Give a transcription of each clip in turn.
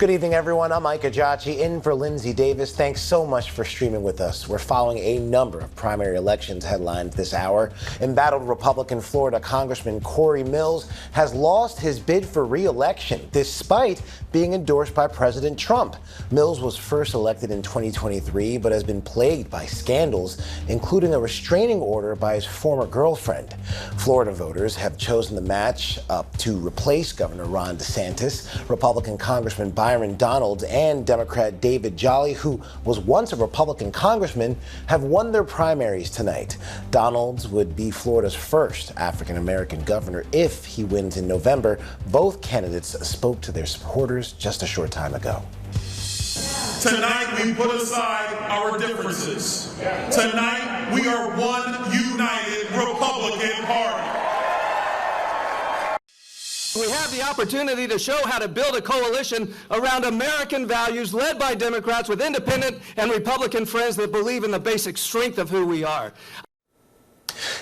Good evening, everyone. I'm Mike Ajachi in for Lindsay Davis. Thanks so much for streaming with us. We're following a number of primary elections headlines this hour. Embattled Republican Florida Congressman Corey Mills has lost his bid for re-election despite being endorsed by President Trump. Mills was first elected in 2023, but has been plagued by scandals, including a restraining order by his former girlfriend. Florida voters have chosen the match up to replace Governor Ron DeSantis. Republican Congressman Byron Donalds and Democrat David Jolly, who was once a Republican congressman, have won their primaries tonight. Donalds would be Florida's first African-American governor if he wins in November. Both candidates spoke to their supporters just a short time ago. Tonight, we put aside our differences. Tonight, we are one united Republican Party. We have the opportunity to show how to build a coalition around American values led by Democrats with independent and Republican friends that believe in the basic strength of who we are.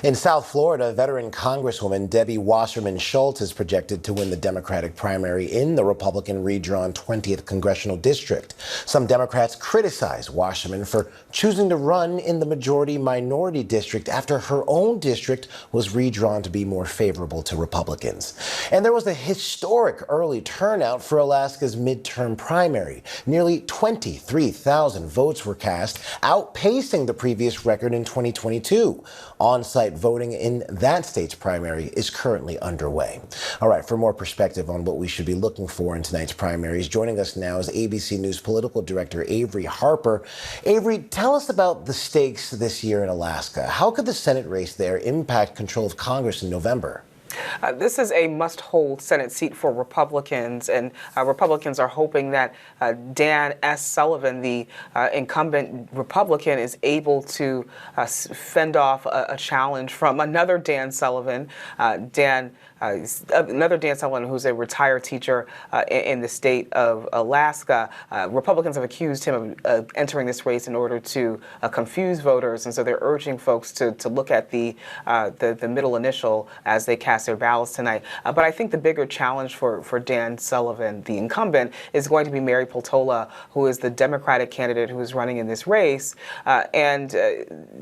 In South Florida, veteran Congresswoman Debbie Wasserman Schultz is projected to win the Democratic primary in the Republican redrawn 20th Congressional District. Some Democrats criticize Wasserman for choosing to run in the majority-minority district after her own district was redrawn to be more favorable to Republicans. And there was a historic early turnout for Alaska's midterm primary. Nearly 23,000 votes were cast, outpacing the previous record in 2022. On-site voting in that state's primary is currently underway. All right, for more perspective on what we should be looking for in tonight's primaries, joining us now is ABC News political director Avery Harper. Avery, tell us about the stakes this year in Alaska. How could the Senate race there impact control of Congress in November? This is a must-hold Senate seat for Republicans, and Republicans are hoping that Dan S. Sullivan, the incumbent Republican, is able to fend off a challenge from another Dan Sullivan, another Dan Sullivan, who's a retired teacher in the state of Alaska. Republicans have accused him of entering this race in order to confuse voters, and so they're urging folks to look at the middle initial as they cast their ballots tonight. But I think the bigger challenge for Dan Sullivan, the incumbent, is going to be Mary Peltola, who is the Democratic candidate who is running in this race. And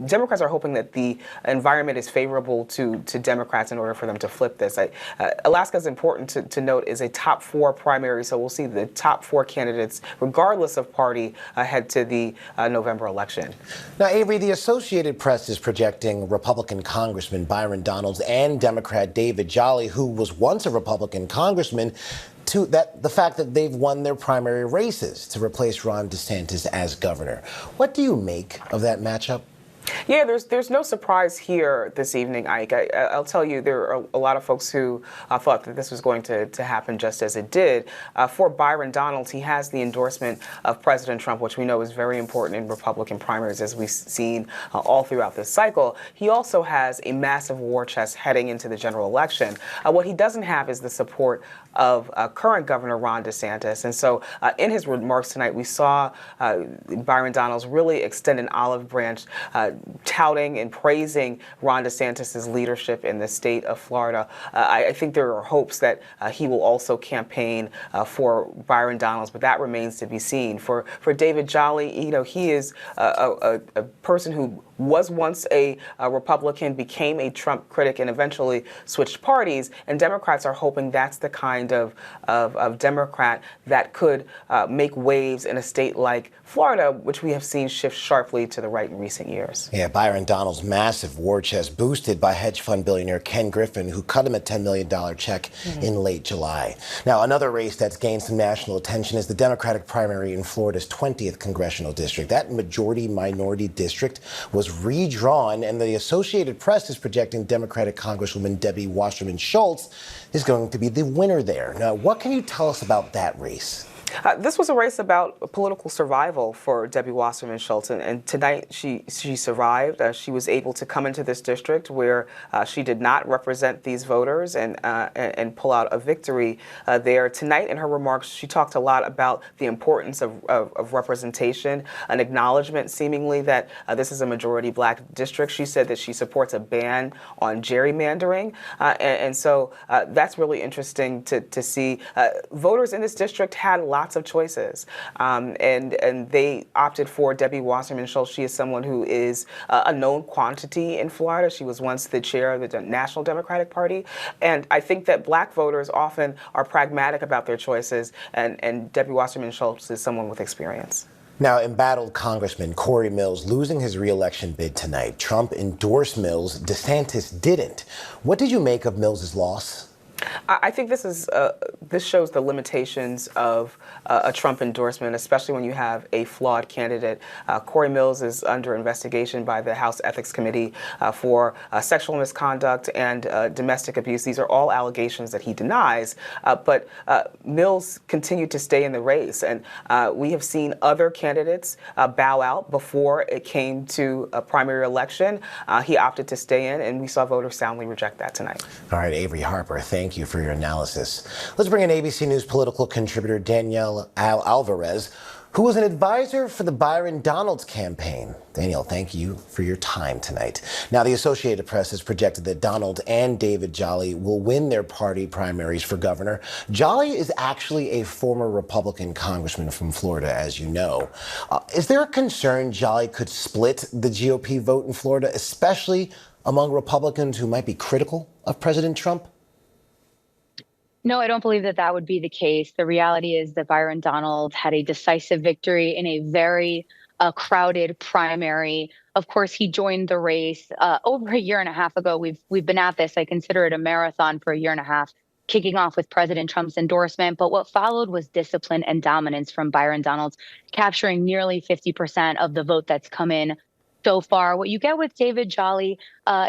Democrats are hoping that the environment is favorable to Democrats in order for them to flip this. Alaska, is important to note, is a top four primary, so we'll see the top four candidates, regardless of party, head to the November election. Now, Avery, the Associated Press is projecting Republican Congressman Byron Donalds and Democrat David Jolly, who was once a Republican congressman, to the fact that they've won their primary races to replace Ron DeSantis as governor. What do you make of that matchup? Yeah, there's no surprise here this evening, Ike. I'll tell you, there are a lot of folks who thought that this was going to happen just as it did. For Byron Donalds, he has the endorsement of President Trump, which we know is very important in Republican primaries, as we've seen all throughout this cycle. He also has a massive war chest heading into the general election. What he doesn't have is the support of current Governor Ron DeSantis. And so in his remarks tonight, we saw Byron Donalds really extend an olive branch, touting and praising Ron DeSantis' leadership in the state of Florida. I think there are hopes that he will also campaign for Byron Donalds, but that remains to be seen. For David Jolly, he is a person who was once a Republican, became a Trump critic, and eventually switched parties. And Democrats are hoping that's the kind of Democrat that could make waves in a state like Florida, which we have seen shift sharply to the right in recent years. Yeah, Byron Donalds' massive war chest boosted by hedge fund billionaire Ken Griffin, who cut him a $10 million check in late July. Now, another race that's gained some national attention is the Democratic primary in Florida's 20th Congressional District. That majority-minority district was redrawn, and the Associated Press is projecting Democratic Congresswoman Debbie Wasserman Schultz is going to be the winner there. Now, what can you tell us about that race? This was a race about political survival for Debbie Wasserman Schultz, and tonight she survived. She was able to come into this district where she did not represent these voters and pull out a victory there. Tonight, in her remarks, she talked a lot about the importance of representation, an acknowledgement, seemingly, that this is a majority black district. She said that she supports a ban on gerrymandering, and so that's really interesting to see. Voters in this district had a lot lots of choices, and they opted for Debbie Wasserman Schultz. She is someone who is a known quantity in Florida. She was once the chair of the National Democratic Party, and I think that black voters often are pragmatic about their choices, and Debbie Wasserman Schultz is someone with experience. Now, embattled Congressman Corey Mills losing his re-election bid tonight. Trump endorsed Mills. DeSantis didn't. What did you make of Mills' loss? I think this shows the limitations of a Trump endorsement, especially when you have a flawed candidate. Corey Mills is under investigation by the House Ethics Committee for sexual misconduct and domestic abuse. These are all allegations that he denies, but Mills continued to stay in the race, and we have seen other candidates bow out before it came to a primary election. He opted to stay in, and we saw voters soundly reject that tonight. All right, Avery Harper, thank you for your analysis. Let's bring in ABC News political contributor Danielle Alvarez, who was an advisor for the Byron Donalds campaign. Danielle, thank you for your time tonight. Now, the Associated Press has projected that Donald and David Jolly will win their party primaries for governor. Jolly is actually a former Republican congressman from Florida, as you know. Is there a concern Jolly could split the GOP vote in Florida, especially among Republicans who might be critical of President Trump? No, I don't believe that that would be the case. The reality is that Byron Donalds had a decisive victory in a very crowded primary. Of course, he joined the race over a year and a half ago. We've been at this. I consider it a marathon for a year and a half, kicking off with President Trump's endorsement. But what followed was discipline and dominance from Byron Donalds, capturing nearly 50% of the vote that's come in so far. What you get with David Jolly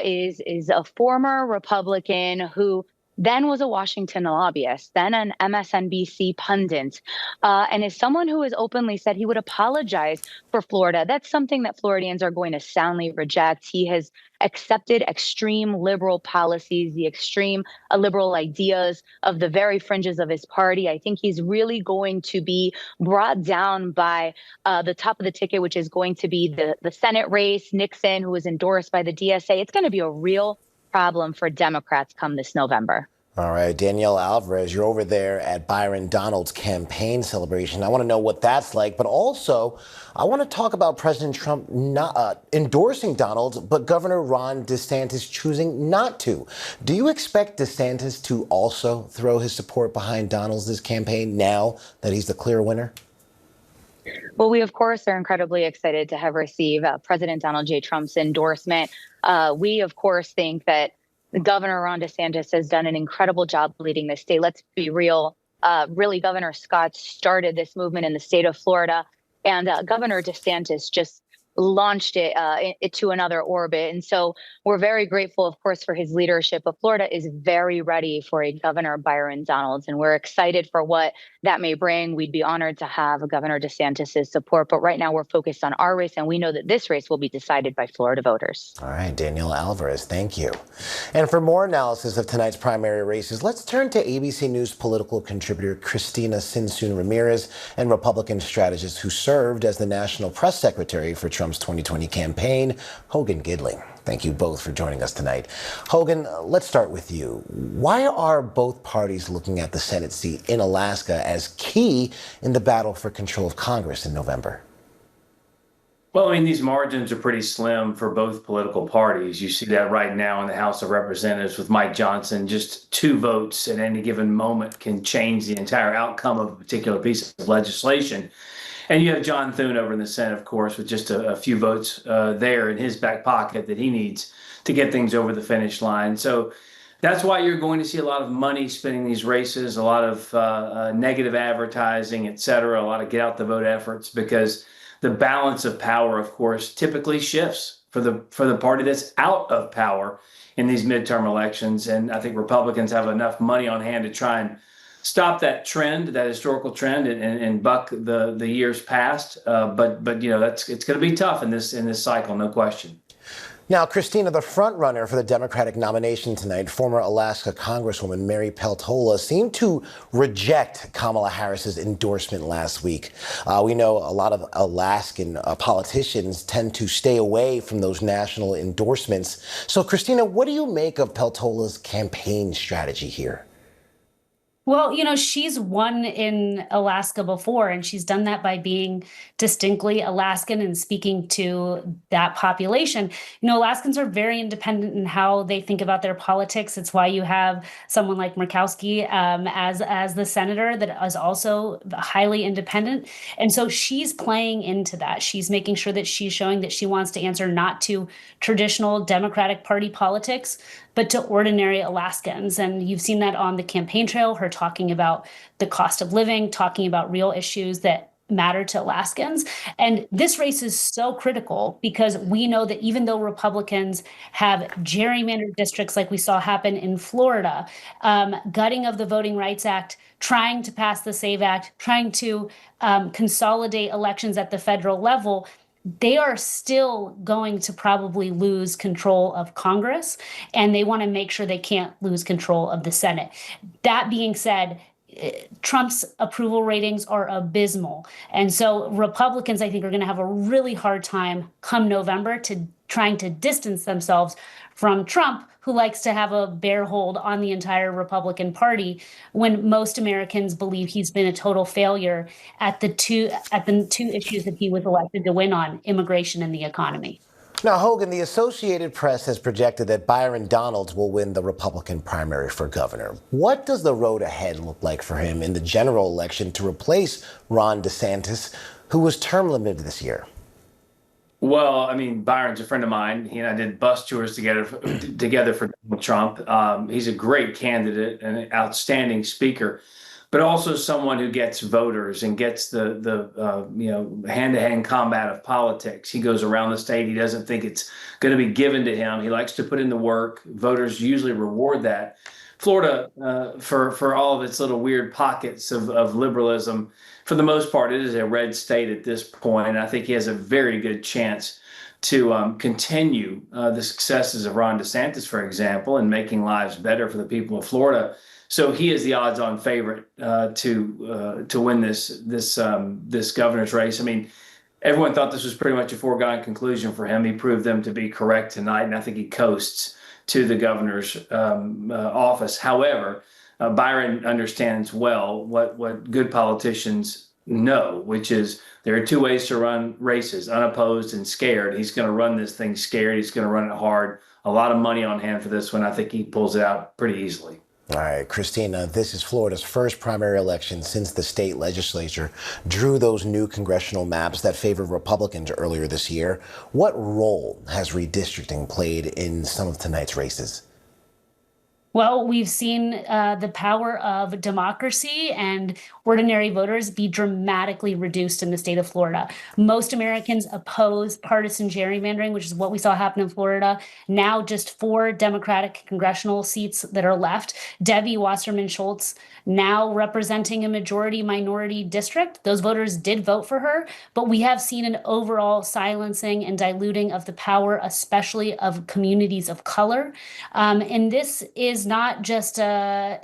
is a former Republican who then was a Washington lobbyist, then an MSNBC pundit, and is someone who has openly said he would apologize for Florida. That's something that Floridians are going to soundly reject. He has accepted extreme liberal policies, the extreme liberal ideas of the very fringes of his party. I think he's really going to be brought down by the top of the ticket, which is going to be the Senate race, Nixon, who was endorsed by the DSA. It's going to be a real problem for Democrats come this November. All right, Danielle Alvarez, you're over there at Byron Donalds' campaign celebration. I want to know what that's like, but also I want to talk about President Trump not endorsing Donalds, but Governor Ron DeSantis choosing not to. Do you expect DeSantis to also throw his support behind Donalds' campaign now that he's the clear winner? Well, we, of course, are incredibly excited to have received President Donald J. Trump's endorsement. We, of course, think that Governor Ron DeSantis has done an incredible job leading the state. Let's be real. Really, Governor Scott started this movement in the state of Florida, and Governor DeSantis just launched it to another orbit. And so we're very grateful, of course, for his leadership. But Florida is very ready for a Governor Byron Donalds, and we're excited for what that may bring. We'd be honored to have Governor DeSantis' support. But right now we're focused on our race, and we know that this race will be decided by Florida voters. All right, Danielle Alvarez, thank you. And for more analysis of tonight's primary races, let's turn to ABC News political contributor Christina Sinsoon Ramirez and Republican strategist who served as the national press secretary for Trump's 2020 campaign, Hogan Gidling. Thank you both for joining us tonight. Hogan, let's start with you. Why are both parties looking at the Senate seat in Alaska as key in the battle for control of Congress in November? Well, I mean, these margins are pretty slim for both political parties. You see that right now in the House of Representatives with Mike Johnson. Just 2 votes at any given moment can change the entire outcome of a particular piece of legislation. And you have John Thune over in the Senate, of course, with just a few votes there in his back pocket that he needs to get things over the finish line. So that's why you're going to see a lot of money spending these races, a lot of negative advertising, et cetera, a lot of get out the vote efforts, because the balance of power, of course, typically shifts for the party that's out of power in these midterm elections. And I think Republicans have enough money on hand to try and stop that trend, that historical trend, and buck the years past. But you know, it's going to be tough in this cycle, no question. Now, Christina, the front runner for the Democratic nomination tonight, former Alaska Congresswoman Mary Peltola, seemed to reject Kamala Harris's endorsement last week. We know a lot of Alaskan politicians tend to stay away from those national endorsements. So, Christina, what do you make of Peltola's campaign strategy here? Well, she's won in Alaska before, and she's done that by being distinctly Alaskan and speaking to that population. Alaskans are very independent in how they think about their politics. It's why you have someone like Murkowski as the senator that is also highly independent. And so she's playing into that. She's making sure that she's showing that she wants to answer not to traditional Democratic Party politics, but to ordinary Alaskans. And you've seen that on the campaign trail, her talking about the cost of living, talking about real issues that matter to Alaskans. And this race is so critical because we know that even though Republicans have gerrymandered districts like we saw happen in Florida, gutting of the Voting Rights Act, trying to pass the SAVE Act, trying to consolidate elections at the federal level, they are still going to probably lose control of Congress, and they want to make sure they can't lose control of the Senate. That being said, Trump's approval ratings are abysmal. And so Republicans, I think, are going to have a really hard time come November to trying to distance themselves from Trump, who likes to have a bear hold on the entire Republican Party, when most Americans believe he's been a total failure at the two issues that he was elected to win on, immigration and the economy. Now, Hogan, the Associated Press has projected that Byron Donalds will win the Republican primary for governor. What does the road ahead look like for him in the general election to replace Ron DeSantis, who was term limited this year? Well, I mean, Byron's a friend of mine. He and I did bus tours together for Donald Trump. He's a great candidate and an outstanding speaker, but also someone who gets voters and gets the hand-to-hand combat of politics. He goes around the state. He doesn't think it's going to be given to him. He likes to put in the work. Voters usually reward that. Florida, for all of its little weird pockets of liberalism, for the most part, it is a red state at this point. And I think he has a very good chance to continue the successes of Ron DeSantis, for example, in making lives better for the people of Florida. So he is the odds-on favorite to win this governor's race. I mean, everyone thought this was pretty much a foregone conclusion for him. He proved them to be correct tonight, and I think he coasts to the governor's office. However, Byron understands well what good politicians know, which is there are two ways to run races: unopposed and scared. He's going to run this thing scared. He's going to run it hard. A lot of money on hand for this one. I think he pulls it out pretty easily. All right, Christina, this is Florida's first primary election since the state legislature drew those new congressional maps that favored Republicans earlier this year. What role has redistricting played in some of tonight's races? Well, we've seen the power of democracy and ordinary voters be dramatically reduced in the state of Florida. Most Americans oppose partisan gerrymandering, which is what we saw happen in Florida. Now just 4 Democratic congressional seats that are left. Debbie Wasserman Schultz now representing a majority-minority district. Those voters did vote for her, but we have seen an overall silencing and diluting of the power, especially of communities of color. And this is not just a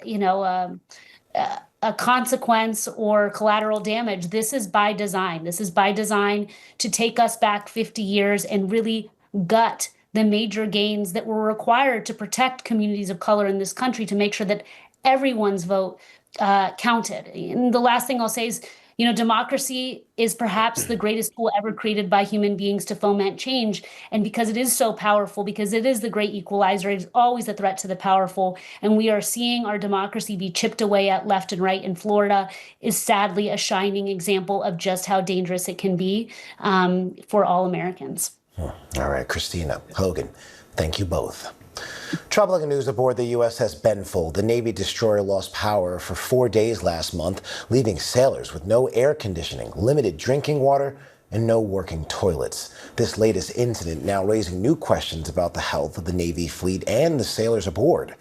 consequence or collateral damage. This is by design. This is by design to take us back 50 years and really gut the major gains that were required to protect communities of color in this country, to make sure that everyone's vote counted. And the last thing I'll say is, democracy is perhaps the greatest tool ever created by human beings to foment change. And because it is so powerful, because it is the great equalizer, it is always a threat to the powerful. And we are seeing our democracy be chipped away at left and right in Florida is sadly a shining example of just how dangerous it can be for all Americans. All right, Christina, Hogan, thank you both. Troubling news aboard the USS Benfold. The Navy destroyer lost power for 4 days last month, leaving sailors with no air conditioning, limited drinking water, and no working toilets. This latest incident now raising new questions about the health of the Navy fleet and the sailors aboard.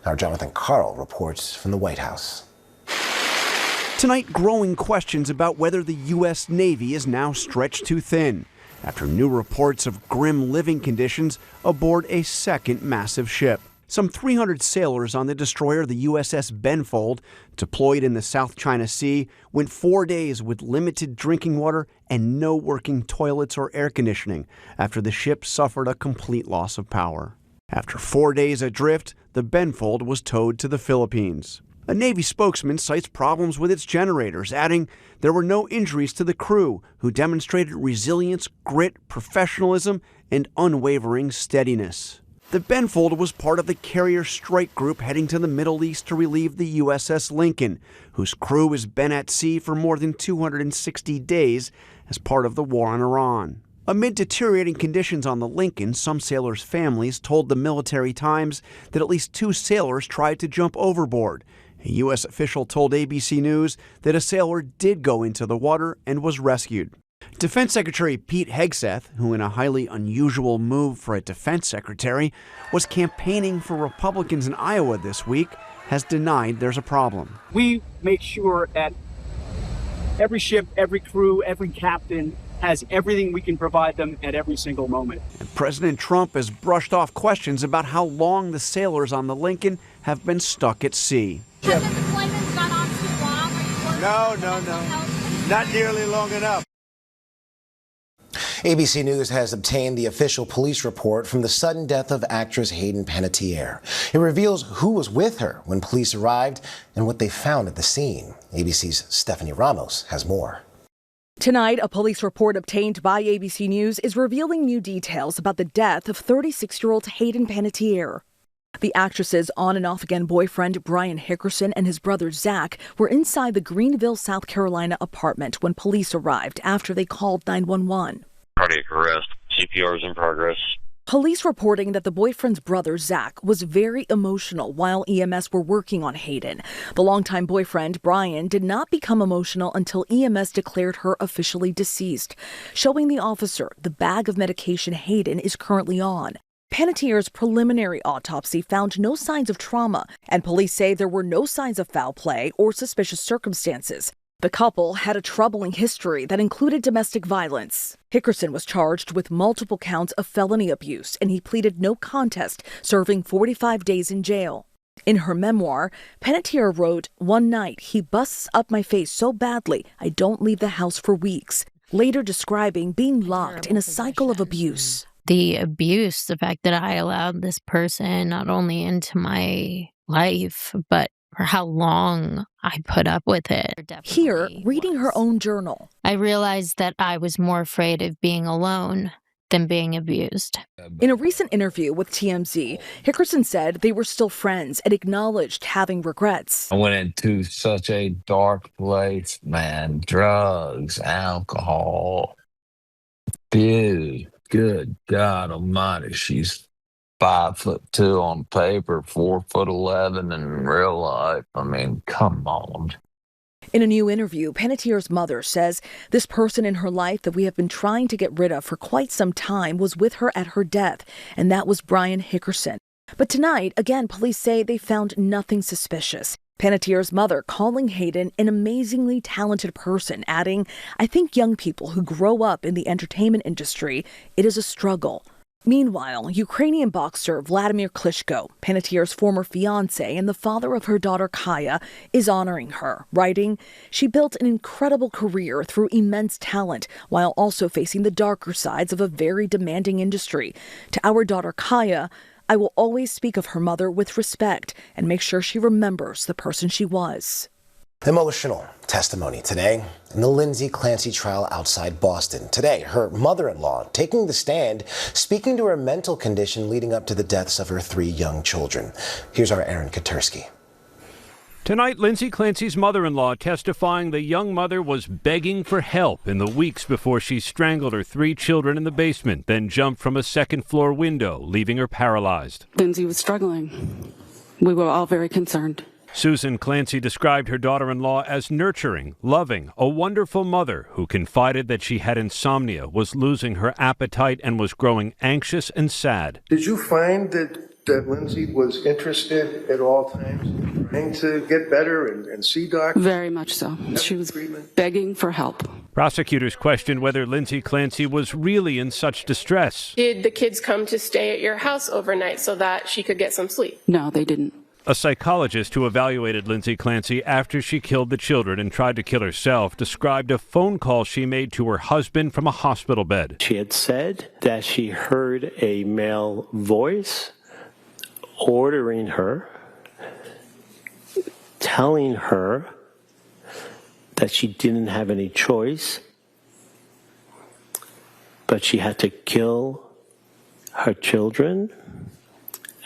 Our Jonathan Carl reports from the White House. Tonight, growing questions about whether the U.S. Navy is now stretched too thin, after new reports of grim living conditions aboard a second massive ship. Some 300 sailors on the destroyer, the USS Benfold, deployed in the South China Sea, went 4 days with limited drinking water and no working toilets or air conditioning after the ship suffered a complete loss of power. After 4 days adrift, the Benfold was towed to the Philippines. A Navy spokesman cites problems with its generators, adding there were no injuries to the crew, who demonstrated resilience, grit, professionalism, and unwavering steadiness. The Benfold was part of the carrier strike group heading to the Middle East to relieve the USS Lincoln, whose crew has been at sea for more than 260 days as part of the war on Iran. Amid deteriorating conditions on the Lincoln, some sailors' families told the Military Times that at least 2 sailors tried to jump overboard. A U.S. official told ABC News that a sailor did go into the water and was rescued. Defense Secretary Pete Hegseth, who in a highly unusual move for a defense secretary, was campaigning for Republicans in Iowa this week, has denied there's a problem. We make sure that every ship, every crew, every captain has everything we can provide them at every single moment. And President Trump has brushed off questions about how long the sailors on the Lincoln have been stuck at sea. Has the deployment gone on too long? No. Not nearly long enough. ABC News has obtained the official police report from the sudden death of actress Hayden Panettiere. It reveals who was with her when police arrived and what they found at the scene. ABC's Stephanie Ramos has more. Tonight, a police report obtained by ABC News is revealing new details about the death of 36-year-old Hayden Panettiere. The actress's on and off again boyfriend, Brian Hickerson, and his brother, Zach, were inside the Greenville, South Carolina apartment when police arrived after they called 911. Cardiac arrest. CPR is in progress. Police reporting that the boyfriend's brother, Zach, was very emotional while EMS were working on Hayden. The longtime boyfriend, Brian, did not become emotional until EMS declared her officially deceased, showing the officer the bag of medication Hayden is currently on. Panettiere's preliminary autopsy found no signs of trauma, and police say there were no signs of foul play or suspicious circumstances. The couple had a troubling history that included domestic violence. Hickerson was charged with multiple counts of felony abuse, and he pleaded no contest, serving 45 days in jail. In her memoir, Panettiere wrote, "One night, he busts up my face so badly, I don't leave the house for weeks," later describing being locked in a cycle of abuse. The abuse, the fact that I allowed this person not only into my life, but for how long I put up with it. Here, reading her own journal. I realized that I was more afraid of being alone than being abused. In a recent interview with TMZ, Hickerson said they were still friends and acknowledged having regrets. I went into such a dark place, man. Drugs, alcohol. Dude, good God almighty, she's 5'2" on paper, 4'11" in real life. I mean, come on. In a new interview, Panettiere's mother says this person in her life that we have been trying to get rid of for quite some time was with her at her death, and that was Brian Hickerson. But tonight, again, police say they found nothing suspicious. Panettiere's mother calling Hayden an amazingly talented person, adding, "I think young people who grow up in the entertainment industry, it is a struggle." Meanwhile, Ukrainian boxer Vladimir Klitschko, Panettiere's former fiancé and the father of her daughter Kaya, is honoring her, writing, "She built an incredible career through immense talent while also facing the darker sides of a very demanding industry. To our daughter Kaya, I will always speak of her mother with respect and make sure she remembers the person she was." Emotional testimony today in the Lindsay Clancy trial outside Boston. Today, her mother-in-law taking the stand, speaking to her mental condition leading up to the deaths of her 3 young children. Here's our Aaron Katersky. Tonight, Lindsay Clancy's mother-in-law testifying the young mother was begging for help in the weeks before she strangled her 3 children in the basement, then jumped from a second-floor window, leaving her paralyzed. Lindsay was struggling. We were all very concerned. Susan Clancy described her daughter-in-law as nurturing, loving, a wonderful mother who confided that she had insomnia, was losing her appetite, and was growing anxious and sad. Did you find that Lindsay was interested at all times trying to get better and see doctors? Very much so. She was begging for help. Prosecutors questioned whether Lindsay Clancy was really in such distress. Did the kids come to stay at your house overnight so that she could get some sleep? No, they didn't. A psychologist who evaluated Lindsay Clancy after she killed the children and tried to kill herself described a phone call she made to her husband from a hospital bed. She had said that she heard a male voice ordering her telling her that she didn't have any choice, but she had to kill her children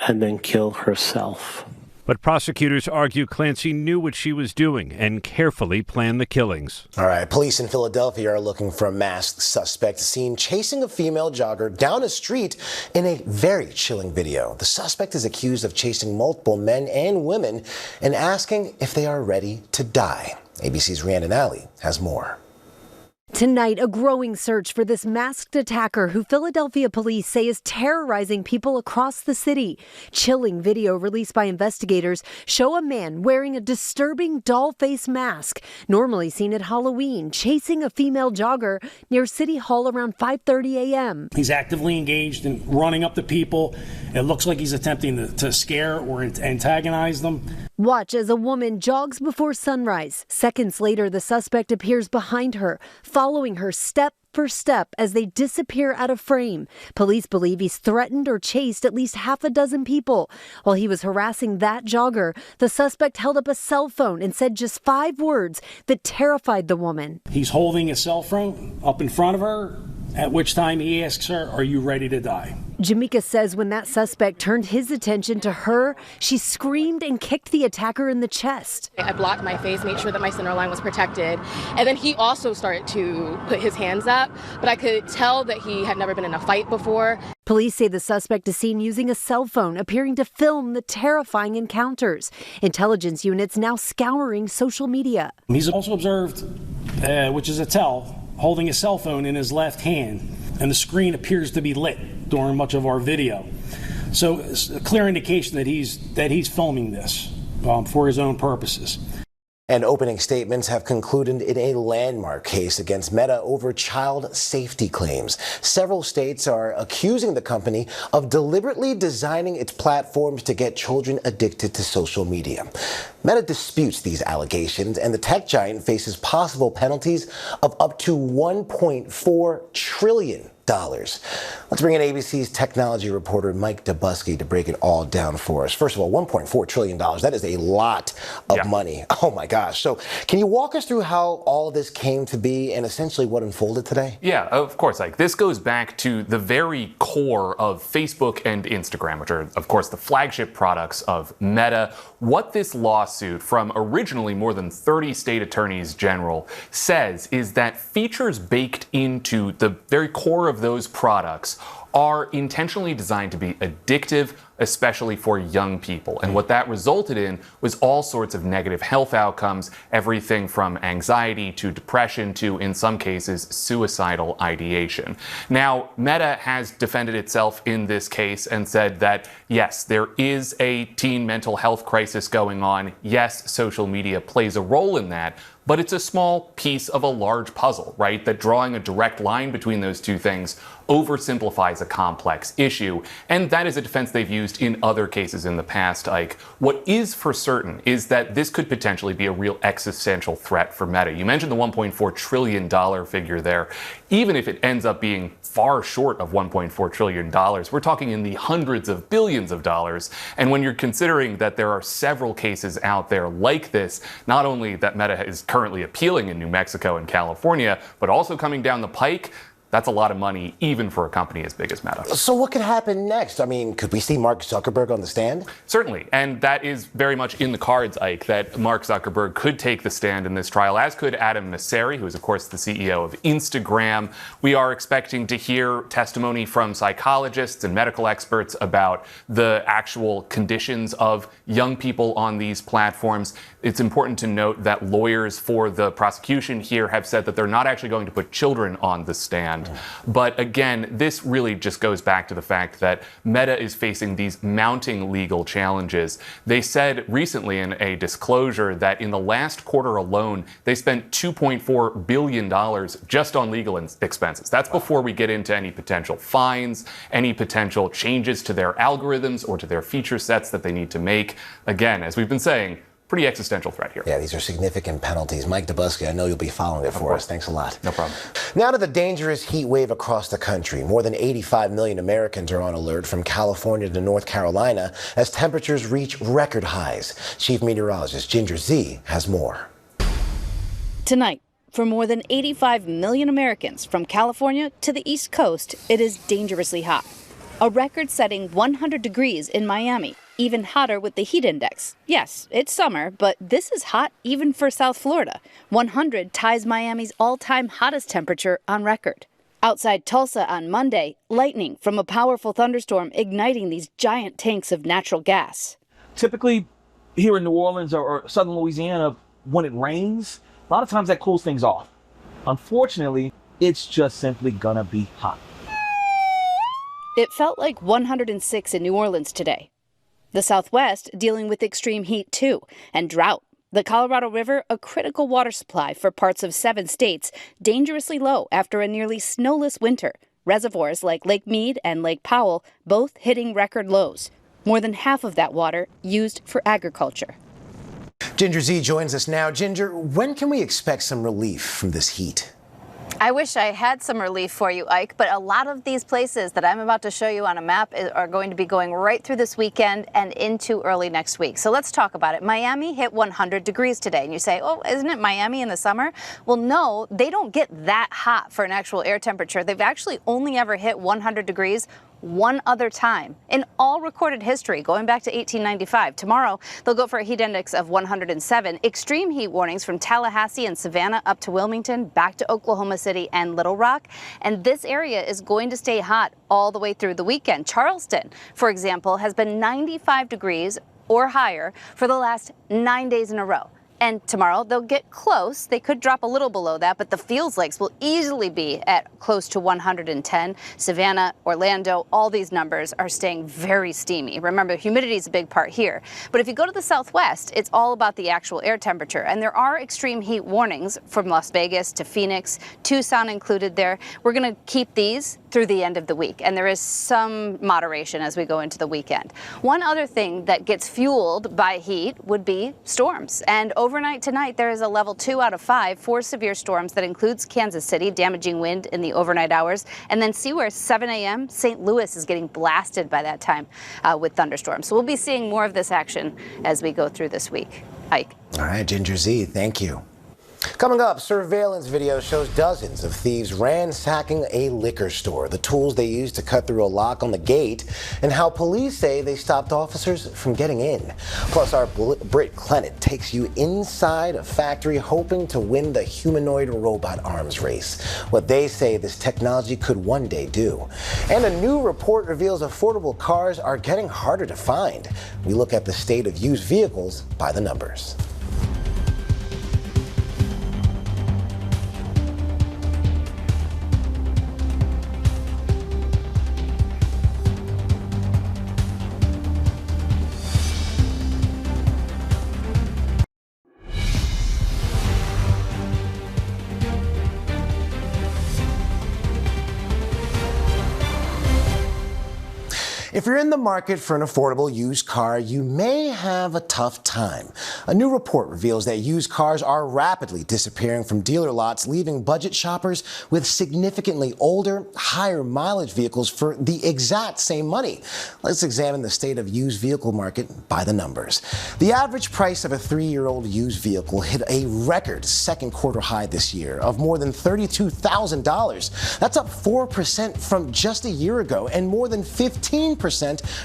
and then kill herself. But prosecutors argue Clancy knew what she was doing and carefully planned the killings. All right, police in Philadelphia are looking for a masked suspect seen chasing a female jogger down a street in a very chilling video. The suspect is accused of chasing multiple men and women and asking if they are ready to die. ABC's Rhiannon Alley has more. Tonight, a growing search for this masked attacker who Philadelphia police say is terrorizing people across the city. Chilling video released by investigators show a man wearing a disturbing doll face mask, normally seen at Halloween, chasing a female jogger near City Hall around 5:30 a.m. He's actively engaged in running up to people. It looks like he's attempting to scare or antagonize them. Watch as a woman jogs before sunrise. Seconds later, the suspect appears behind her, following her step for step as they disappear out of frame. Police believe he's threatened or chased at least half a dozen people. While he was harassing that jogger, the suspect held up a cell phone and said just 5 words that terrified the woman. He's holding a cell phone up in front of her, at which time he asks her, "Are you ready to die?" Jamaica says when that suspect turned his attention to her, she screamed and kicked the attacker in the chest. I blocked my face, made sure that my center line was protected. And then he also started to put his hands up, but I could tell that he had never been in a fight before. Police say the suspect is seen using a cell phone, appearing to film the terrifying encounters. Intelligence units now scouring social media. He's also observed, which is a tell, holding a cell phone in his left hand, and the screen appears to be lit during much of our video. So it's a clear indication that he's filming this for his own purposes. And opening statements have concluded in a landmark case against Meta over child safety claims. Several states are accusing the company of deliberately designing its platforms to get children addicted to social media. Meta disputes these allegations, and the tech giant faces possible penalties of up to $1.4 trillion. Let's bring in ABC's technology reporter Mike Dubusky to break it all down for us. First of all, $1.4 trillion, that is a lot of money. Oh my gosh. So can you walk us through how all of this came to be and essentially what unfolded today? Yeah, of course. Like, this goes back to the very core of Facebook and Instagram, which are, of course, the flagship products of Meta. What this lawsuit from originally more than 30 state attorneys general says is that features baked into the very core of those products are intentionally designed to be addictive, especially for young people. And what that resulted in was all sorts of negative health outcomes, everything from anxiety to depression to, in some cases, suicidal ideation. Now, Meta has defended itself in this case and said that, yes, there is a teen mental health crisis going on. Yes, social media plays a role in that, but it's a small piece of a large puzzle, right? That drawing a direct line between those two things oversimplifies a complex issue. And that is a defense they've used in other cases in the past, Ike. What is for certain is that this could potentially be a real existential threat for Meta. You mentioned the $1.4 trillion figure there. Even if it ends up being far short of $1.4 trillion, we're talking in the hundreds of billions of dollars. And when you're considering that there are several cases out there like this, not only that Meta is currently appealing in New Mexico and California, but also coming down the pike, that's a lot of money, even for a company as big as Meta. So what could happen next? I mean, could we see Mark Zuckerberg on the stand? Certainly, and that is very much in the cards, Ike, that Mark Zuckerberg could take the stand in this trial, as could Adam Mosseri, who is, of course, the CEO of Instagram. We are expecting to hear testimony from psychologists and medical experts about the actual conditions of young people on these platforms. It's important to note that lawyers for the prosecution here have said that they're not actually going to put children on the stand. But again, this really just goes back to the fact that Meta is facing these mounting legal challenges. They said recently in a disclosure that in the last quarter alone, they spent $2.4 billion just on legal expenses. That's before we get into any potential fines, any potential changes to their algorithms or to their feature sets that they need to make. Again, as we've been saying, pretty existential threat here. Yeah, these are significant penalties. Mike Dubusky, I know you'll be following it for us. Thanks a lot. No problem. Now to the dangerous heat wave across the country. More than 85 million Americans are on alert from California to North Carolina as temperatures reach record highs. Chief Meteorologist Ginger Z has more. Tonight, for more than 85 million Americans from California to the East Coast, it is dangerously hot. A record-setting 100 degrees in Miami, even hotter with the heat index. Yes, it's summer, but this is hot even for South Florida. 100 ties Miami's all-time hottest temperature on record. Outside Tulsa on Monday, lightning from a powerful thunderstorm igniting these giant tanks of natural gas. Typically, here in New Orleans or southern Louisiana, when it rains, a lot of times that cools things off. Unfortunately, it's just simply gonna be hot. It felt like 106 in New Orleans today. The Southwest dealing with extreme heat too, and drought. The Colorado River, a critical water supply for parts of 7 states, dangerously low after a nearly snowless winter. Reservoirs like Lake Mead and Lake Powell both hitting record lows. More than half of that water used for agriculture. Ginger Z joins us now. Ginger, when can we expect some relief from this heat? I wish I had some relief for you, Ike, but a lot of these places that I'm about to show you on a map are going to be going right through this weekend and into early next week. So let's talk about it. Miami hit 100 degrees today, and you say, oh, isn't it Miami in the summer? Well, no, they don't get that hot for an actual air temperature. They've actually only ever hit 100 degrees one other time in all recorded history, going back to 1895. Tomorrow, they'll go for a heat index of 107. Extreme heat warnings from Tallahassee and Savannah up to Wilmington, back to Oklahoma City and Little Rock. And this area is going to stay hot all the way through the weekend. Charleston, for example, has been 95 degrees or higher for the last 9 days in a row. And tomorrow they'll get close. They could drop a little below that, but the Fields Lakes will easily be at close to 110. Savannah, Orlando, all these numbers are staying very steamy. Remember, humidity is a big part here. But if you go to the Southwest, it's all about the actual air temperature. And there are extreme heat warnings from Las Vegas to Phoenix, Tucson included there. We're going to keep these through the end of the week, and there is some moderation as we go into the weekend. One other thing that gets fueled by heat would be storms. And overnight tonight, there is a level 2 out of 5 for severe storms that includes Kansas City, damaging wind in the overnight hours. And then see where 7 a.m. St. Louis is getting blasted by that time with thunderstorms. So we'll be seeing more of this action as we go through this week. Ike. All right, Ginger Z, thank you. Coming up, surveillance video shows dozens of thieves ransacking a liquor store, the tools they used to cut through a lock on the gate, and how police say they stopped officers from getting in. Plus, our Britt Clennet takes you inside a factory hoping to win the humanoid robot arms race, what they say this technology could one day do. And a new report reveals affordable cars are getting harder to find. We look at the state of used vehicles by the numbers. If you're in the market for an affordable used car, you may have a tough time. A new report reveals that used cars are rapidly disappearing from dealer lots, leaving budget shoppers with significantly older, higher mileage vehicles for the exact same money. Let's examine the state of used vehicle market by the numbers. The average price of a 3-year-old used vehicle hit a record second quarter high this year of more than $32,000. That's up 4% from just a year ago and more than 15%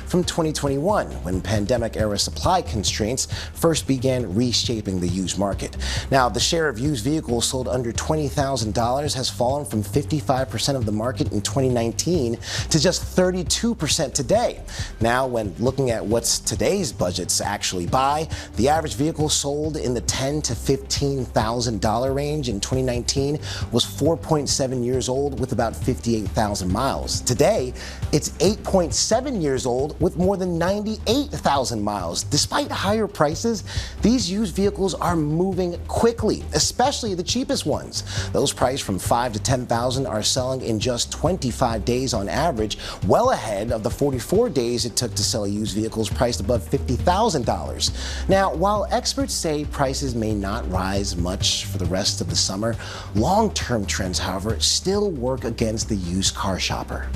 from 2021, when pandemic-era supply constraints first began reshaping the used market. Now, the share of used vehicles sold under $20,000 has fallen from 55% of the market in 2019 to just 32% today. Now, when looking at what's today's budgets actually buy, the average vehicle sold in the $10,000 to $15,000 range in 2019 was 4.7 years old with about 58,000 miles. Today, it's 8.7 7 years old with more than 98,000 miles. Despite higher prices, these used vehicles are moving quickly, especially the cheapest ones. Those priced from $5,000 to $10,000 are selling in just 25 days on average, well ahead of the 44 days it took to sell used vehicles priced above $50,000. Now, while experts say prices may not rise much for the rest of the summer, long-term trends, however, still work against the used car shopper.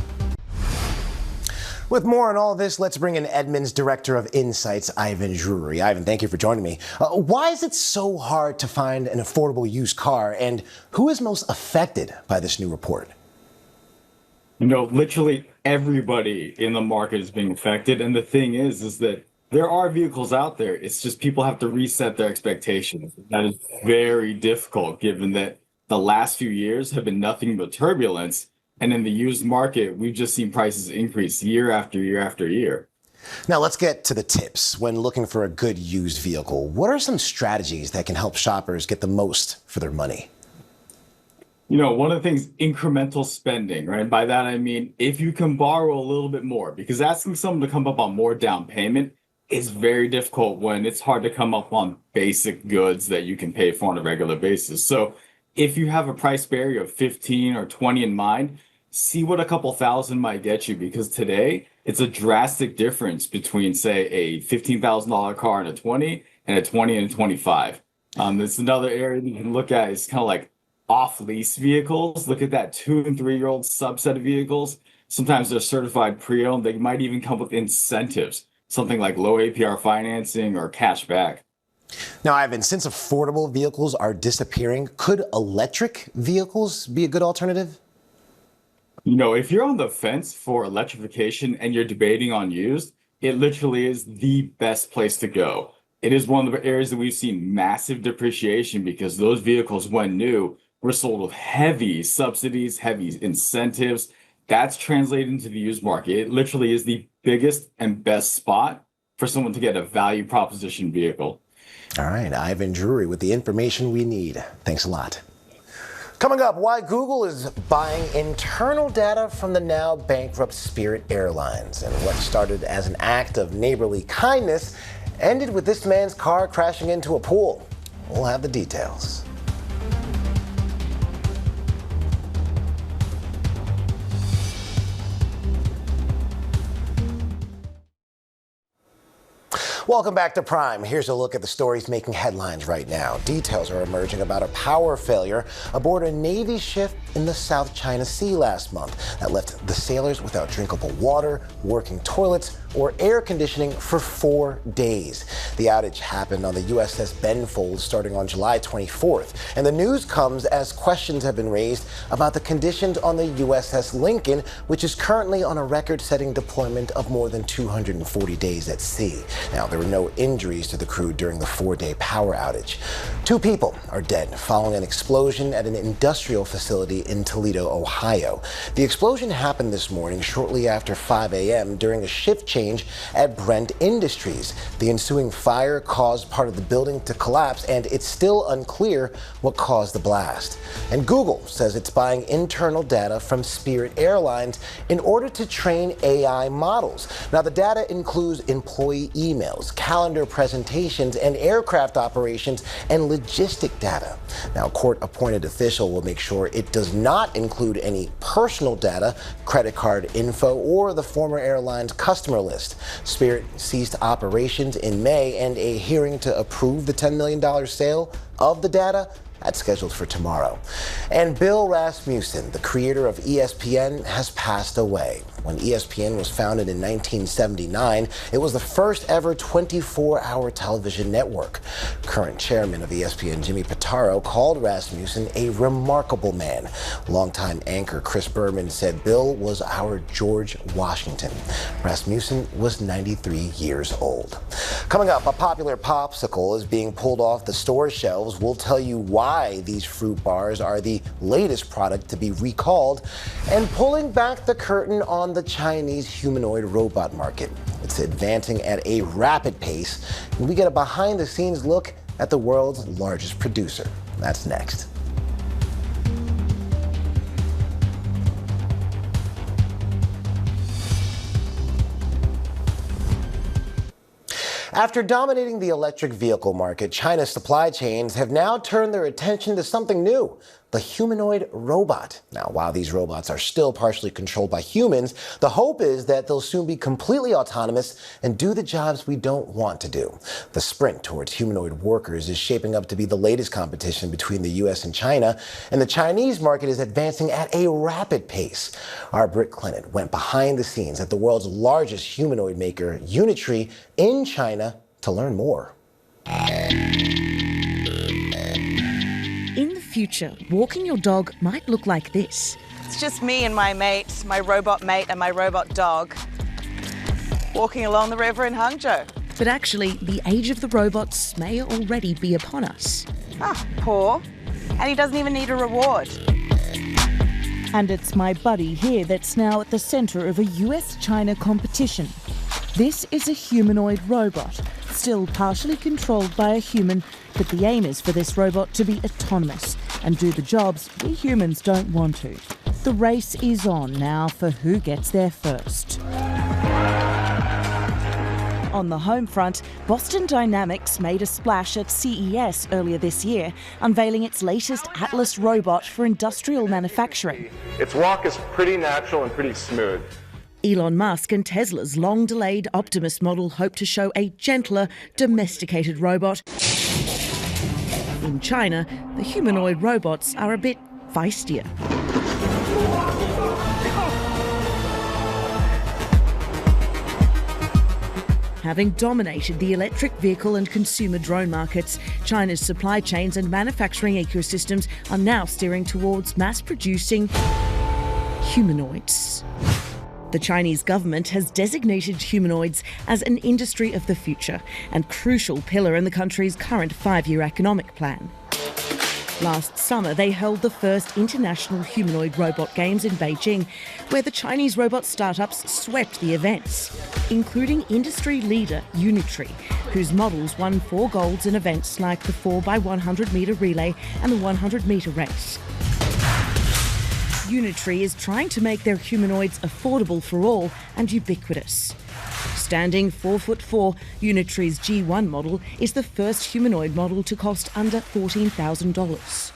With more on all this, let's bring in Edmunds Director of Insights, Ivan Drury. Ivan, thank you for joining me. Why is it so hard to find an affordable used car, and who is most affected by this new report? You know, literally everybody in the market is being affected. And the thing is that there are vehicles out there. It's just people have to reset their expectations. That is very difficult given that the last few years have been nothing but turbulence. And in the used market, we've just seen prices increase year after year after year. Now, let's get to the tips when looking for a good used vehicle. What are some strategies that can help shoppers get the most for their money? You know, one of the things, incremental spending, right? By that, I mean, if you can borrow a little bit more, because asking someone to come up on more down payment is very difficult when it's hard to come up on basic goods that you can pay for on a regular basis. So if you have a price barrier of 15 or 20 in mind, see what a couple thousand might get you, because today it's a drastic difference between, say, a $15,000 car and a 20 and a 20 and a 25. It's another area you can look at is kind of like off-lease vehicles. Look at that 2- and 3-year-old subset of vehicles. Sometimes they're certified pre-owned. They might even come with incentives, something like low APR financing or cash back. Now, Ivan, since affordable vehicles are disappearing, could electric vehicles be a good alternative? You know, if you're on the fence for electrification and you're debating on used, it literally is the best place to go. It is one of the areas that we've seen massive depreciation because those vehicles, when new, were sold with heavy subsidies, heavy incentives. That's translated into the used market. It literally is the biggest and best spot for someone to get a value proposition vehicle. All right, Ivan Drury with the information we need. Thanks a lot. Coming up, why Google is buying internal data from the now bankrupt Spirit Airlines, and what started as an act of neighborly kindness ended with this man's car crashing into a pool. We'll have the details. Welcome back to Prime. Here's a look at the stories making headlines right now. Details are emerging about a power failure aboard a Navy ship in the South China Sea last month that left the sailors without drinkable water, working toilets, or air conditioning for 4 days. The outage happened on the USS Benfold starting on July 24th. And the news comes as questions have been raised about the conditions on the USS Lincoln, which is currently on a record-setting deployment of more than 240 days at sea. Now, there were no injuries to the crew during the 4-day power outage. 2 people are dead following an explosion at an industrial facility in Toledo, Ohio. The explosion happened this morning shortly after 5 a.m. during a shift change at Brent Industries. The ensuing fire caused part of the building to collapse, and it's still unclear what caused the blast. And Google says it's buying internal data from Spirit Airlines in order to train AI models. Now, the data includes employee emails, calendar presentations, and aircraft operations and logistic data. Now, a court-appointed official will make sure it does not include any personal data, credit card info, or the former airline's customer list. Spirit ceased operations in May, and a hearing to approve the $10 million sale of the data that's scheduled for tomorrow. And Bill Rasmussen, the creator of ESPN, has passed away. When ESPN was founded in 1979, it was the first ever 24-hour television network. Current chairman of ESPN, Jimmy Pitaro, called Rasmussen a remarkable man. Longtime anchor Chris Berman said Bill was our George Washington. Rasmussen was 93 years old. Coming up, a popular popsicle is being pulled off the store shelves. We'll tell you why these fruit bars are the latest product to be recalled, and pulling back the curtain on the Chinese humanoid robot market. It's advancing at a rapid pace, and we get a behind-the-scenes look at the world's largest producer. That's next. After dominating the electric vehicle market, China's supply chains have now turned their attention to something new, the humanoid robot. Now, while these robots are still partially controlled by humans, the hope is that they'll soon be completely autonomous and do the jobs we don't want to do. The sprint towards humanoid workers is shaping up to be the latest competition between the U.S. and China, and the Chinese market is advancing at a rapid pace. Our Britt Clinton went behind the scenes at the world's largest humanoid maker, Unitree, in China to learn more. In the future, walking your dog might look like this. It's just me and my mate, my robot mate and my robot dog, walking along the river in Hangzhou. But actually, the age of the robots may already be upon us. Ah, poor. And he doesn't even need a reward. And it's my buddy here that's now at the centre of a US-China competition. This is a humanoid robot, still partially controlled by a human, but the aim is for this robot to be autonomous and do the jobs we humans don't want to. The race is on now for who gets there first. On the home front, Boston Dynamics made a splash at CES earlier this year, unveiling its latest Atlas robot for industrial manufacturing. Its walk is pretty natural and pretty smooth. Elon Musk and Tesla's long-delayed Optimus model hope to show a gentler, domesticated robot. In China, the humanoid robots are a bit feistier. Having dominated the electric vehicle and consumer drone markets, China's supply chains and manufacturing ecosystems are now steering towards mass-producing humanoids. The Chinese government has designated humanoids as an industry of the future and crucial pillar in the country's current 5-year economic plan. Last summer, they held the first international humanoid robot games in Beijing, where the Chinese robot startups swept the events, including industry leader Unitree, whose models won 4 golds in events like the 4x100-metre relay and the 100-metre race. Unitree is trying to make their humanoids affordable for all and ubiquitous. Standing 4'4", Unitree's G1 model is the first humanoid model to cost under $14,000.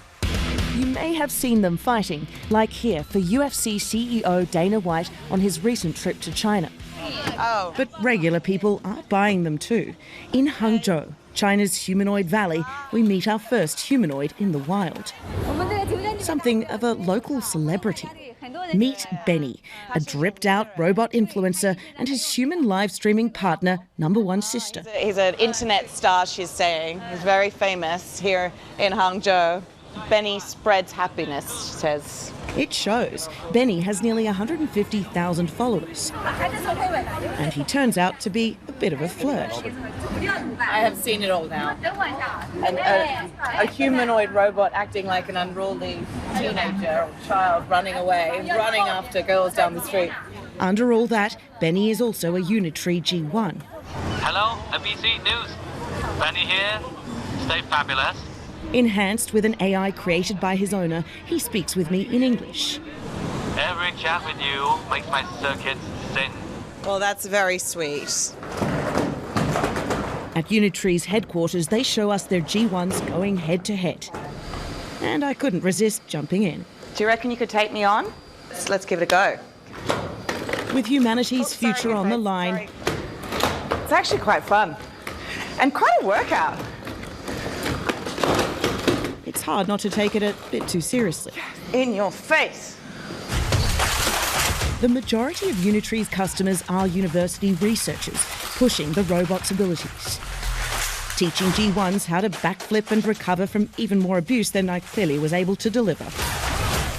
You may have seen them fighting, like here for UFC CEO Dana White on his recent trip to China. Oh. But regular people are buying them too. In Hangzhou, China's humanoid valley, we meet our first humanoid in the wild. Something of a local celebrity. Meet Benny, a dripped-out robot influencer and his human live-streaming partner, #1 sister. He's an internet star, she's saying. He's very famous here in Hangzhou. Benny spreads happiness, she says. It shows. Benny has nearly 150,000 followers. And he turns out to be a bit of a flirt. I have seen it all now. A humanoid robot acting like an unruly teenager or child running away, running after girls down the street. Under all that, Benny is also a Unitree G1. Hello, ABC News. Benny here. Stay fabulous. Enhanced with an AI created by his owner, he speaks with me in English. Every chat with you makes my circuits sin. Well, that's very sweet. At Unitree's headquarters, they show us their G1s going head-to-head. And I couldn't resist jumping in. Do you reckon you could take me on? Let's give it a go. With humanity's future on the line. It's actually quite fun. And quite a workout. It's hard not to take it a bit too seriously. In your face. The majority of Unitree's customers are university researchers, pushing the robot's abilities. Teaching G1s how to backflip and recover from even more abuse than I clearly was able to deliver.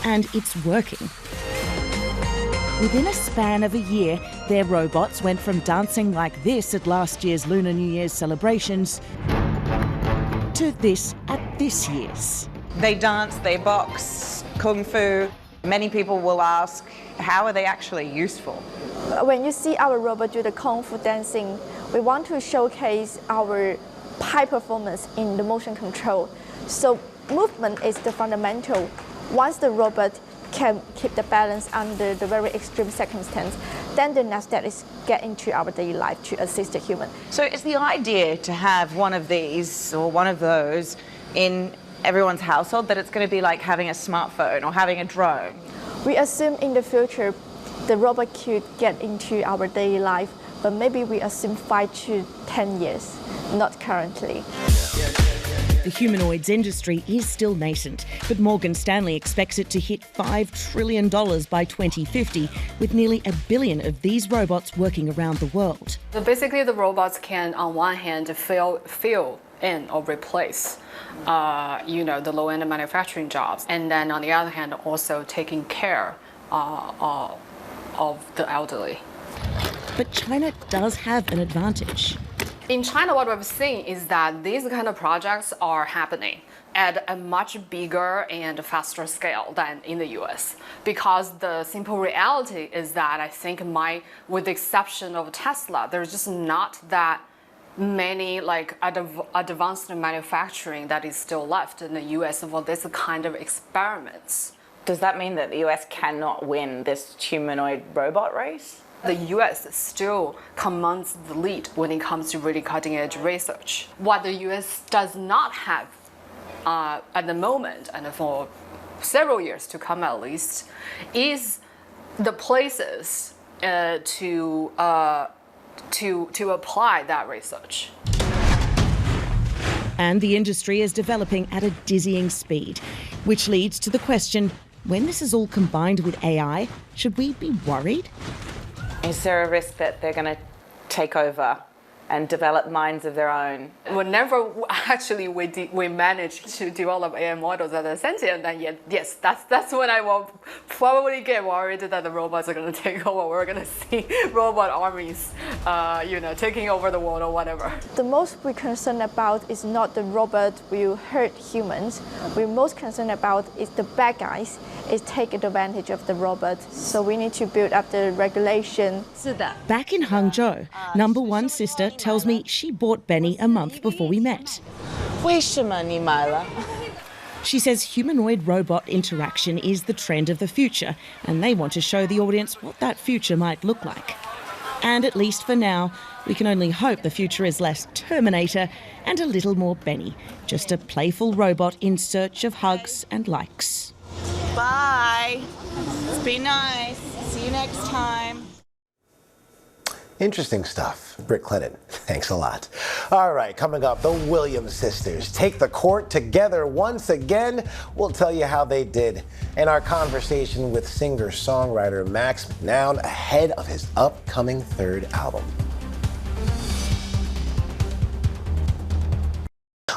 And it's working. Within a span of a year, their robots went from dancing like this at last year's Lunar New Year's celebrations to this at this year's. They dance, they box, kung fu. Many people will ask, how are they actually useful? When you see our robot do the kung fu dancing, we want to showcase our high performance in the motion control. So movement is the fundamental. Once the robot can keep the balance under the very extreme circumstance, Then the next step is get into our daily life to assist the human. So is the idea to have one of these or one of those in everyone's household, that it's going to be like having a smartphone or having a drone? We assume in the future the robot could get into our daily life, but maybe we assume 5 to 10 years, not currently. The humanoids industry is still nascent, but Morgan Stanley expects it to hit $5 trillion by 2050, with nearly 1 billion of these robots working around the world. So basically, the robots can, on one hand, fill in or replace, the low-end manufacturing jobs, and then on the other hand, also taking care of the elderly. But China does have an advantage. In China, what we've seen is that these kind of projects are happening at a much bigger and faster scale than in the US. Because the simple reality is that I think with the exception of Tesla, there's just not that many advanced manufacturing that is still left in the US for this kind of experiments. Does that mean that the US cannot win this humanoid robot race? The US still commands the lead when it comes to really cutting-edge research. What the US does not have at the moment, and for several years to come at least, is the places to apply that research. And the industry is developing at a dizzying speed, which leads to the question, when this is all combined with AI, should we be worried? Is there a risk that they're going to take over and develop minds of their own? Whenever actually we manage to develop AI models that are sentient, then yes, that's when I will probably get worried that the robots are going to take over. We're going to see robot armies, taking over the world or whatever. The most we're concerned about is not the robot will hurt humans. We're most concerned about is the bad guys is taking advantage of the robot. So we need to build up the regulation. Back in Hangzhou, number one sister tells me she bought Benny a month before we met. She says humanoid robot interaction is the trend of the future, and they want to show the audience what that future might look like. And at least for now, we can only hope the future is less Terminator and a little more Benny, just a playful robot in search of hugs and likes. Bye. Be nice. See you next time. Interesting stuff. Britt Clinton, thanks a lot. All right, coming up, the Williams sisters take the court together once again. We'll tell you how they did. And our conversation with singer-songwriter Max McNown ahead of his upcoming third album.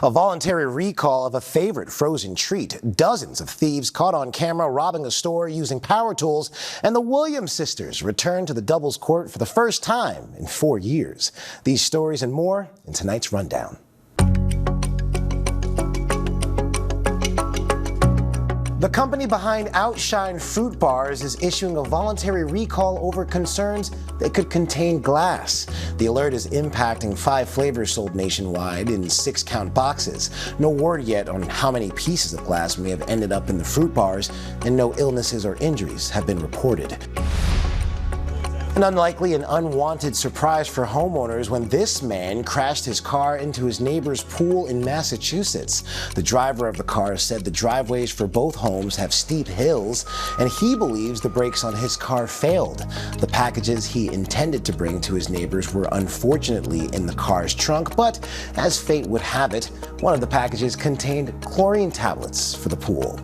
A voluntary recall of a favorite frozen treat. Dozens of thieves caught on camera robbing a store using power tools, and the Williams sisters returned to the doubles court for the first time in 4 years. These stories and more in tonight's rundown. The company behind Outshine Fruit Bars is issuing a voluntary recall over concerns they could contain glass. The alert is impacting 5 flavors sold nationwide in 6-count boxes. No word yet on how many pieces of glass may have ended up in the fruit bars, and no illnesses or injuries have been reported. An unlikely and unwanted surprise for homeowners when this man crashed his car into his neighbor's pool in Massachusetts. The driver of the car said the driveways for both homes have steep hills, and he believes the brakes on his car failed. The packages he intended to bring to his neighbors were unfortunately in the car's trunk, but as fate would have it, one of the packages contained chlorine tablets for the pool.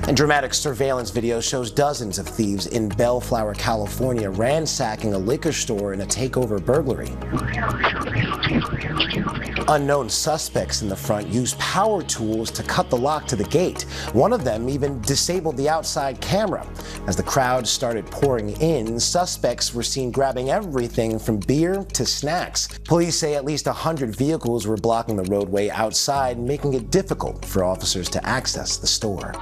And dramatic surveillance video shows dozens of thieves in Bellflower, California, ransacking a liquor store in a takeover burglary. Unknown suspects in the front used power tools to cut the lock to the gate. One of them even disabled the outside camera. As the crowd started pouring in, suspects were seen grabbing everything from beer to snacks. Police say at least 100 vehicles were blocking the roadway outside, making it difficult for officers to access the store.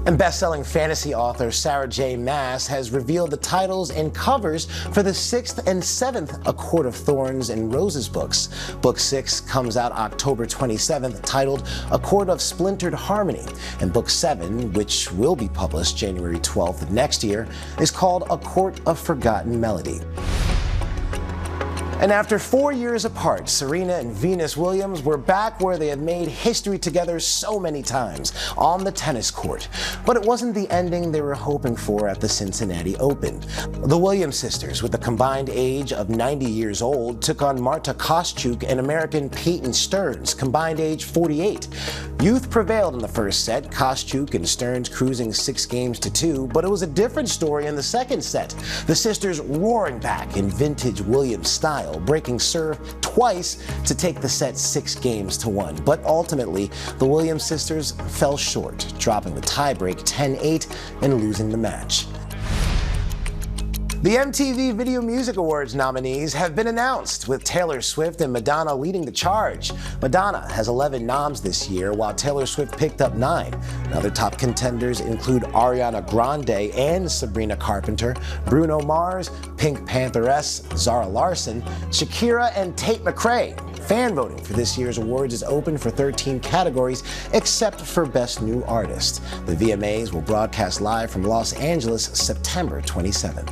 And best-selling fantasy author Sarah J. Maas has revealed the titles and covers for the 6th and 7th A Court of Thorns and Roses books. Book 6 comes out October 27th, titled A Court of Splintered Harmony. And Book 7, which will be published January 12th of next year, is called A Court of Forgotten Melody. And after 4 years apart, Serena and Venus Williams were back where they had made history together so many times, on the tennis court. But it wasn't the ending they were hoping for at the Cincinnati Open. The Williams sisters, with a combined age of 90 years old, took on Marta Kostyuk and American Peyton Stearns, combined age 48. Youth prevailed in the first set, Kostyuk and Stearns cruising 6 games to 2, but it was a different story in the second set. The sisters roaring back in vintage Williams style, breaking serve twice to take the set 6 games to 1. But ultimately, the Williams sisters fell short, dropping the tiebreak 10-8 and losing the match. The MTV Video Music Awards nominees have been announced, with Taylor Swift and Madonna leading the charge. Madonna has 11 noms this year, while Taylor Swift picked up 9. Other top contenders include Ariana Grande and Sabrina Carpenter, Bruno Mars, Pink Pantheress, Zara Larsson, Shakira, and Tate McRae. Fan voting for this year's awards is open for 13 categories, except for Best New Artist. The VMAs will broadcast live from Los Angeles September 27th.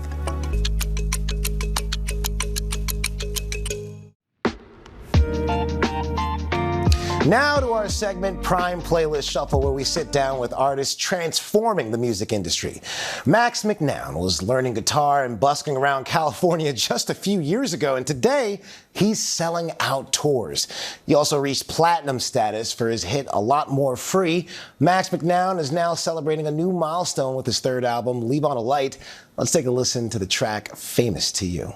Now to our segment, Prime Playlist Shuffle, where we sit down with artists transforming the music industry. Max McNown was learning guitar and busking around California just a few years ago, and today he's selling out tours. He also reached platinum status for his hit A Lot More Free. Max McNown is now celebrating a new milestone with his 3rd album, Leave On a Light. Let's take a listen to the track Famous to You.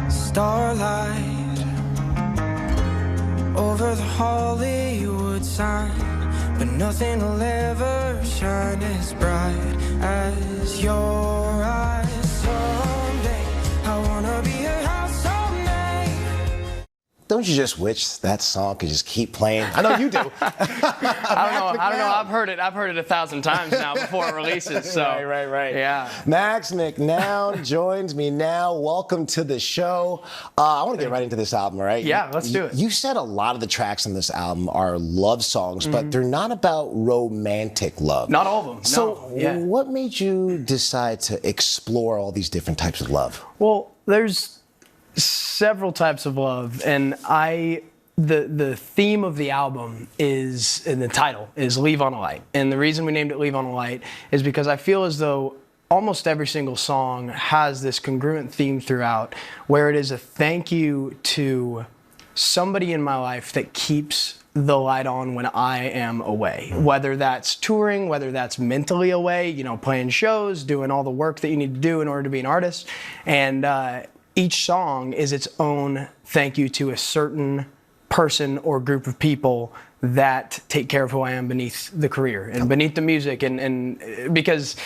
Starlight over the Hollywood sign, but nothing will ever shine as bright as your eyes. Someday I wanna be a housemate. Don't you just wish that song could just keep playing? I know you do. I don't know. I've heard it 1,000 times now before it releases. So right. Yeah. Max McNown joins me now. Welcome to the show. I want to get right into this album, right? Yeah, let's do it. You said a lot of the tracks on this album are love songs, but they're not about romantic love. Not all of them. So what made you decide to explore all these different types of love? Well, there's several types of love, and the theme of the album is, and the title is Leave On a Light. And the reason we named it Leave On a Light is because I feel as though almost every single song has this congruent theme throughout, where it is a thank you to somebody in my life that keeps the light on when I am away. Whether that's touring, whether that's mentally away, you know, playing shows, doing all the work that you need to do in order to be an artist. And each song is its own thank you to a certain person or group of people that take care of who I am beneath the career and beneath the music. And because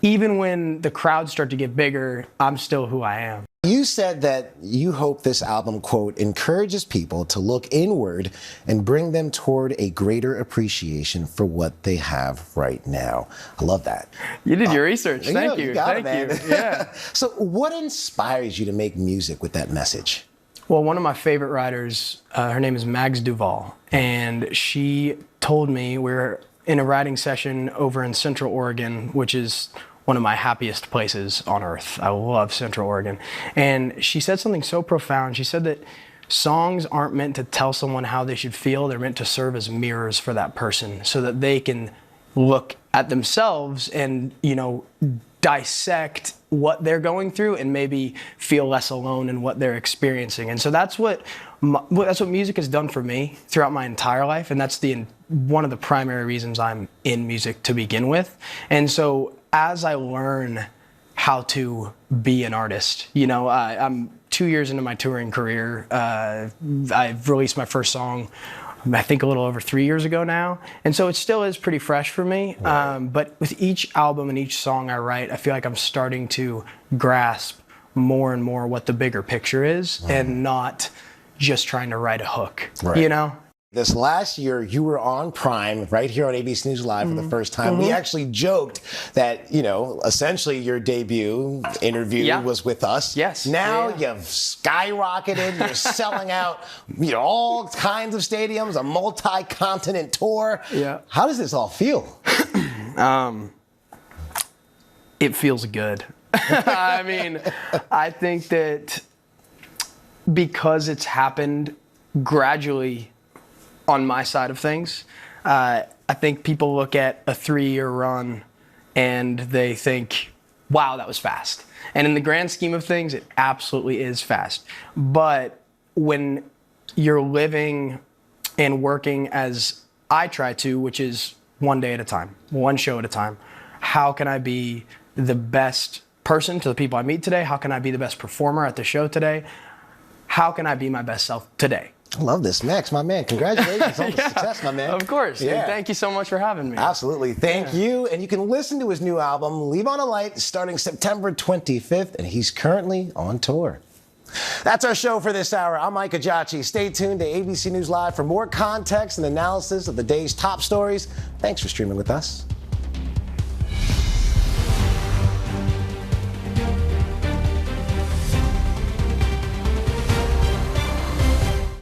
even when the crowds start to get bigger, I'm still who I am. You said that you hope this album, quote, encourages people to look inward and bring them toward a greater appreciation for what they have right now. I love that. You did your research. Thank you. Thank you. Yeah. So what inspires you to make music with that message? Well, one of my favorite writers, her name is Mags Duvall, and she told me, we were in a writing session over in Central Oregon, which is one of my happiest places on earth. I love Central Oregon. And she said something so profound. She said that songs aren't meant to tell someone how they should feel. They're meant to serve as mirrors for that person so that they can look at themselves and, you know, dissect what they're going through and maybe feel less alone in what they're experiencing. And so that's what music has done for me throughout my entire life. And that's one of the primary reasons I'm in music to begin with. And so as I learn how to be an artist, you know, I'm 2 years into my touring career. I've released my first song, I think a little over 3 years ago now. And so it still is pretty fresh for me. Right. But with each album and each song I write, I feel like I'm starting to grasp more and more what the bigger picture is and not just trying to write a hook, you know? This last year, you were on Prime right here on ABC News Live for the first time. We actually joked that, essentially your debut interview was with us. Yes. Now you've skyrocketed. You're selling out, all kinds of stadiums, a multi-continent tour. Yeah. How does this all feel? It feels good. I mean, I think that because it's happened gradually on my side of things, I think people look at a 3-year run and they think, wow, that was fast. And in the grand scheme of things, it absolutely is fast. But when you're living and working as I try to, which is one day at a time, one show at a time, how can I be the best person to the people I meet today? How can I be the best performer at the show today? How can I be my best self today? I love this. Max, my man, congratulations on the success, my man. Of course. Yeah. And thank you so much for having me. Absolutely. Thank you. And you can listen to his new album, Leave on a Light, starting September 25th, and he's currently on tour. That's our show for this hour. I'm Mike Ajachi. Stay tuned to ABC News Live for more context and analysis of the day's top stories. Thanks for streaming with us.